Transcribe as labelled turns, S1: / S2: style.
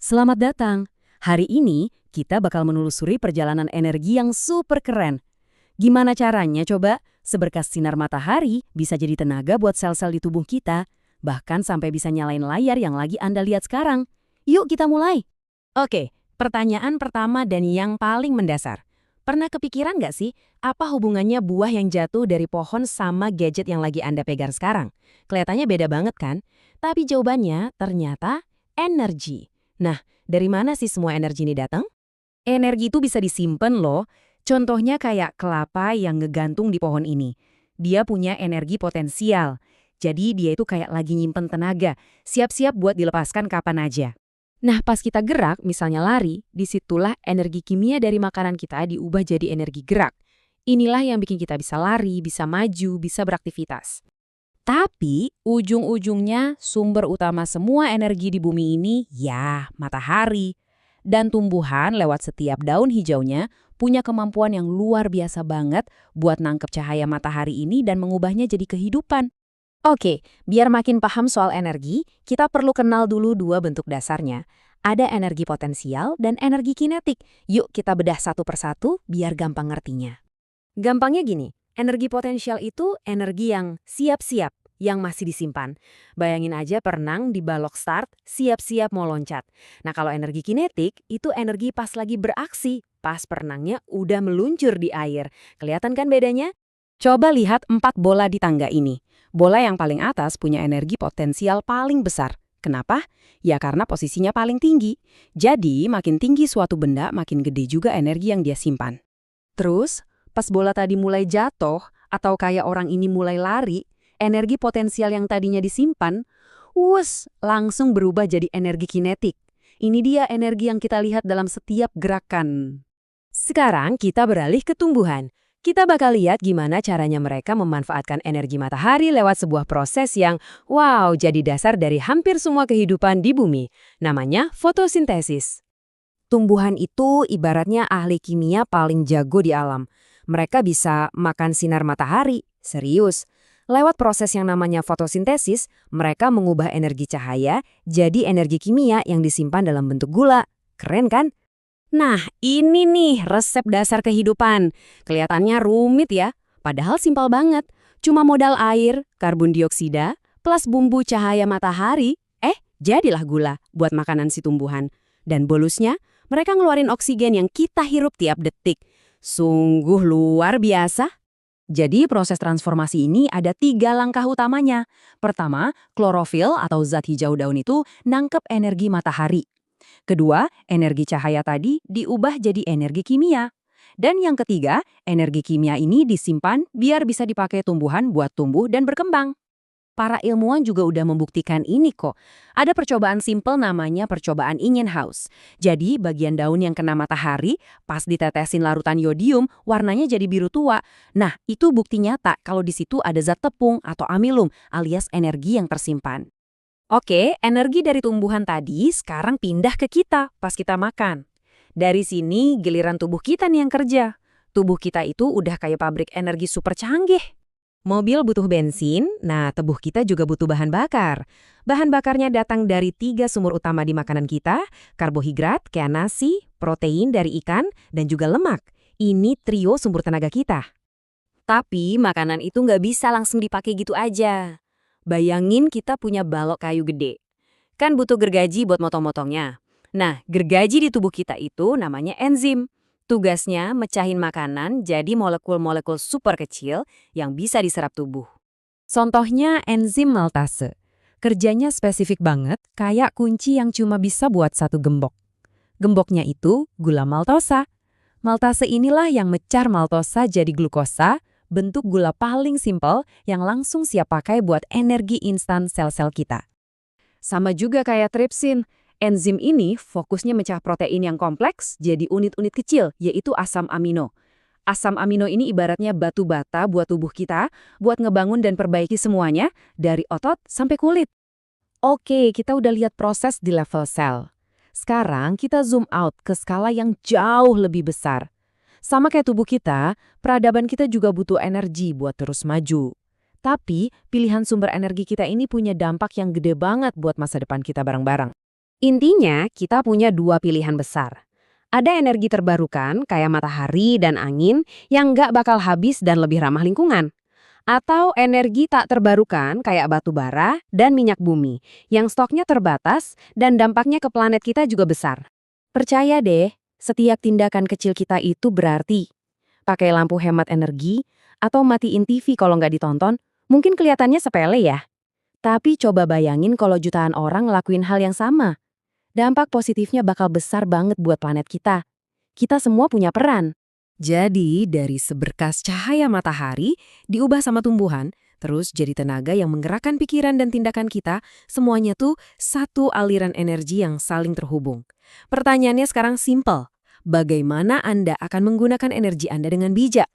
S1: Selamat datang. Hari ini kita bakal menelusuri perjalanan energi yang super keren. Gimana caranya coba? Seberkas sinar matahari bisa jadi tenaga buat sel-sel di tubuh kita, bahkan sampai bisa nyalain layar yang lagi Anda lihat sekarang. Yuk kita mulai. Oke, pertanyaan pertama dan yang paling mendasar. Pernah kepikiran nggak sih, apa hubungannya buah yang jatuh dari pohon sama gadget yang lagi Anda pegang sekarang? Kelihatannya beda banget kan? Tapi jawabannya ternyata energi. Nah, dari mana sih semua energi ini datang? Energi itu bisa disimpan loh. Contohnya kayak kelapa yang ngegantung di pohon ini. Dia punya energi potensial. Jadi dia itu kayak lagi nyimpen tenaga, siap-siap buat dilepaskan kapan aja. Nah, pas kita gerak, misalnya lari, disitulah energi kimia dari makanan kita diubah jadi energi gerak. Inilah yang bikin kita bisa lari, bisa maju, bisa beraktivitas. Tapi, ujung-ujungnya sumber utama semua energi di bumi ini, ya, matahari. Dan tumbuhan lewat setiap daun hijaunya punya kemampuan yang luar biasa banget buat nangkep cahaya matahari ini dan mengubahnya jadi kehidupan. Oke, biar makin paham soal energi, kita perlu kenal dulu dua bentuk dasarnya. Ada energi potensial dan energi kinetik. Yuk kita bedah satu persatu biar gampang ngertinya. Gampangnya gini, energi potensial itu energi yang siap-siap, yang masih disimpan. Bayangin aja perenang di balok start, siap-siap mau loncat. Nah kalau energi kinetik, itu energi pas lagi beraksi, pas perenangnya udah meluncur di air. Kelihatan kan bedanya? Coba lihat 4 bola di tangga ini. Bola yang paling atas punya energi potensial paling besar. Kenapa? Ya karena posisinya paling tinggi. Jadi makin tinggi suatu benda, makin gede juga energi yang dia simpan. Terus, pas bola tadi mulai jatuh, atau kayak orang ini mulai lari, energi potensial yang tadinya disimpan, langsung berubah jadi energi kinetik. Ini dia energi yang kita lihat dalam setiap gerakan. Sekarang kita beralih ke tumbuhan. Kita bakal lihat gimana caranya mereka memanfaatkan energi matahari lewat sebuah proses yang, jadi dasar dari hampir semua kehidupan di bumi. Namanya fotosintesis. Tumbuhan itu ibaratnya ahli kimia paling jago di alam. Mereka bisa makan sinar matahari, serius. Lewat proses yang namanya fotosintesis, mereka mengubah energi cahaya jadi energi kimia yang disimpan dalam bentuk gula. Keren kan? Nah, ini nih resep dasar kehidupan. Kelihatannya rumit ya, padahal simpel banget. Cuma modal air, karbon dioksida, plus bumbu cahaya matahari, jadilah gula buat makanan si tumbuhan. Dan bonusnya, mereka ngeluarin oksigen yang kita hirup tiap detik. Sungguh luar biasa. Jadi proses transformasi ini ada 3 langkah utamanya. Pertama, klorofil atau zat hijau daun itu nangkep energi matahari. Kedua, energi cahaya tadi diubah jadi energi kimia. Dan yang ketiga, energi kimia ini disimpan biar bisa dipakai tumbuhan buat tumbuh dan berkembang. Para ilmuwan juga udah membuktikan ini kok. Ada percobaan simpel namanya percobaan Ingenhousz. Jadi bagian daun yang kena matahari, pas ditetesin larutan yodium, warnanya jadi biru tua. Nah, itu bukti nyata kalau di situ ada zat tepung atau amilum alias energi yang tersimpan. Oke, energi dari tumbuhan tadi sekarang pindah ke kita pas kita makan. Dari sini giliran tubuh kita nih yang kerja. Tubuh kita itu udah kayak pabrik energi super canggih. Mobil butuh bensin, nah tubuh kita juga butuh bahan bakar. Bahan bakarnya datang dari 3 sumber utama di makanan kita, karbohidrat kayak nasi, protein dari ikan, dan juga lemak. Ini trio sumber tenaga kita. Tapi makanan itu nggak bisa langsung dipakai gitu aja. Bayangin kita punya balok kayu gede. Kan butuh gergaji buat motong-motongnya. Nah, gergaji di tubuh kita itu namanya enzim. Tugasnya mecahin makanan jadi molekul-molekul super kecil yang bisa diserap tubuh. Contohnya enzim maltase. Kerjanya spesifik banget, kayak kunci yang cuma bisa buat satu gembok. Gemboknya itu gula maltosa. Maltase inilah yang mecar maltosa jadi glukosa, bentuk gula paling simpel yang langsung siap pakai buat energi instan sel-sel kita. Sama juga kayak tripsin, enzim ini fokusnya mecah protein yang kompleks jadi unit-unit kecil, yaitu asam amino. Asam amino ini ibaratnya batu bata buat tubuh kita, buat ngebangun dan perbaiki semuanya, dari otot sampai kulit. Oke, kita udah lihat proses di level sel. Sekarang kita zoom out ke skala yang jauh lebih besar. Sama kayak tubuh kita, peradaban kita juga butuh energi buat terus maju. Tapi, pilihan sumber energi kita ini punya dampak yang gede banget buat masa depan kita bareng-bareng.
S2: Intinya, kita punya dua pilihan besar. Ada energi terbarukan kayak matahari dan angin yang nggak bakal habis dan lebih ramah lingkungan. Atau energi tak terbarukan kayak batu bara dan minyak bumi yang stoknya terbatas dan dampaknya ke planet kita juga besar.
S1: Percaya deh, setiap tindakan kecil kita itu berarti. Pakai lampu hemat energi, atau matiin TV kalau nggak ditonton, mungkin kelihatannya sepele ya. Tapi coba bayangin kalau jutaan orang ngelakuin hal yang sama. Dampak positifnya bakal besar banget buat planet kita. Kita semua punya peran. Jadi, dari seberkas cahaya matahari, diubah sama tumbuhan, terus jadi tenaga yang menggerakkan pikiran dan tindakan kita, semuanya tuh satu aliran energi yang saling terhubung. Pertanyaannya sekarang simpel. Bagaimana Anda akan menggunakan energi Anda dengan bijak?